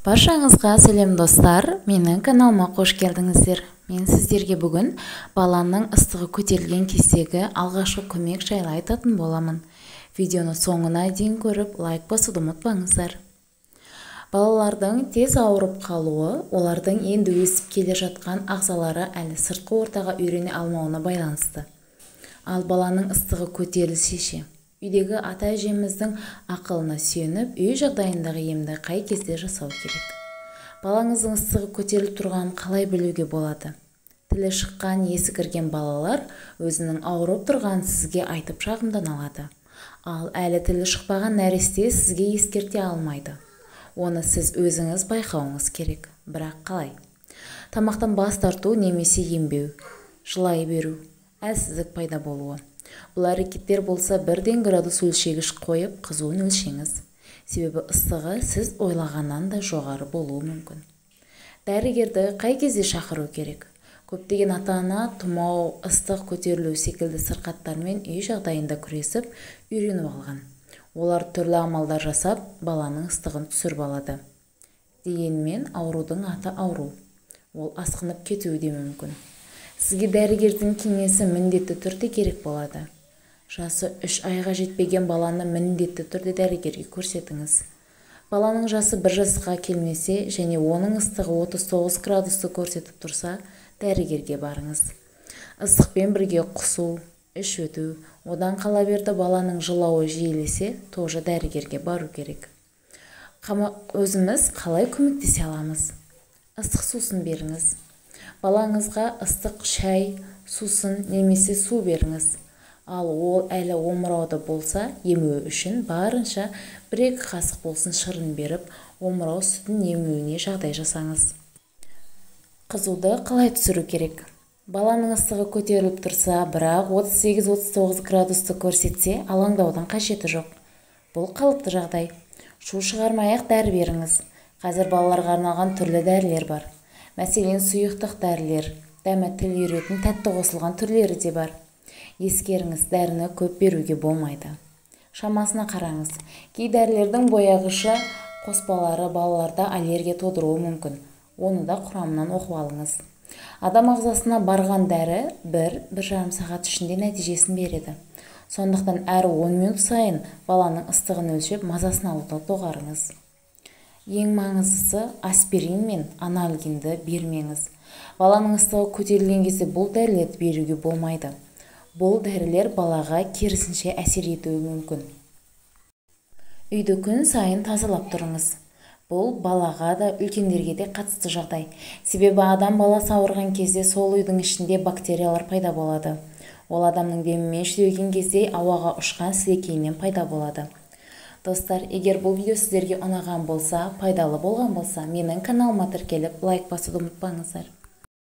Баршаңызға сәлем достар, менің каналыма қош келдіңіздер. Мен сіздерге бүгін баланың ыстығы көтерілген кездегі алғашқы көмек жайлы айтатын боламын. Видеоны соңына дейін көріп, лайк басуды ұмытпаңыздар. Балалардың тез ауырып қалуы, олардың енді өсіп келе жатқан ағзалары әлі сыртқы ортаға үйрене алмауына байланысты. Ал баланың ыстығы көтерілсе ше? Үйдегі ата-әжеміздің ақылына сүйеніп, үй жағдайындағы емді қай кезде жасау керек? Балаңыздың ыстығы көтеріліп тұрғанын қалай білуге болады? Тілі шыққан, есі кірген балалар өзінің ауырып тұрғанын сізге айтып шағымдан алады. Ал әлі тілі шықпаған нәресте сізге ескерте алмайды. Оны сіз өзіңіз байқауыңыз керек. Бірақ қалай? Тамақтан бас тарту немесе ембеу, жылай беру, әлсіздік пайда болуы. Бұл әрекеттер болса, бірден градус өлшегіш қойып, қызуын өлшеңіз. Себебі ыстығы сіз ойлағаннан да жоғары болуы мүмкін. Дәрігерді қай кезде шақыру керек? Көптеген ата-ана тұмау, ыстық көтерілу секілді сырқаттармен үй жағдайында күресіп, үйреніп алған. Олар түрлі амалдар жасап, баланың ыстығын түсіріп алады. Дегенмен аурудың аты ауру. Ол асқынып кетуі де мүмкін. Сізге дәрігердің кеңесі міндетті түрде керек болады. Жасы 3 айға жетпеген баланы міндетті түрде дәрігерге көрсетіңіз. Баланың жасы 1 жасқа келмесе және оның ыстығы 39 градусты көрсетіп тұрса, дәрігерге барыңыз. Ыстықпен бірге құсу, іш өту, одан қала берді баланың жылауы жиілесе, тоже дәрігерге бару керек. Өзіміз қалай көмектесе аламыз? Ыстық сусын беріңіз. Балаңызға ыстық шай, сусын немесе су беріңіз. Ал ол әлі омырауды болса, емуі үшін барынша 1-2 қасық болсын шырын беріп, омырау сүтін емуіне жағдай жасаңыз. Қызуды қалай түсіру керек? Баланың ыстығы көтеріліп тұрса, бірақ 38-39 градусты көрсетсе, алаңдаудың қажеті жоқ. Бұл қалыпты жағдай. Шу шығармай-ақ дәрі беріңіз. Қазір балаларға арналған түрлі дәрілер бар. Мәселен, сұйықтық дәрілер, дәмі тіл үйіретін тәтті қосылған түрлері де бар. Ескеріңіз, дәріні көп беруге болмайды. Шамасына қараңыз. Кей дәрілердің бояғышы қоспалары балаларда аллергия тудыруы мүмкін. Оны да құрамынан оқып алыңыз. Адам ағзасына барған дәрі 1-1,5 сағат ішінде нәтижесін береді. Сондықтан әр 10 минут сайын баланың ыстығын өлшеп, мазасын алуды доғарыңыз. Ең маңыздысы аспирин мен анальгинді бермеңіз. Баланың ыстығы көтерілген кезде бұл дәрілерді беруге болмайды. Бұл дәрілер балаға керісінше әсер етуі мүмкін. Үйді күн сайын тазалап тұрыңыз. Бұл балаға да үлкендерге де қатысты жағдай. Себебі адам баласы ауырған кезде сол үйдің ішінде бактериялар пайда болады. Ол адамның демімен жүдеген кезде ауаға ұшқан сілекейінен пайда болады. Достар, егер бұл видео сіздерге ұнаған болса, пайдалы болған болса, менің каналыма тіркеліп, лайк басуды ұмытпаңыздар.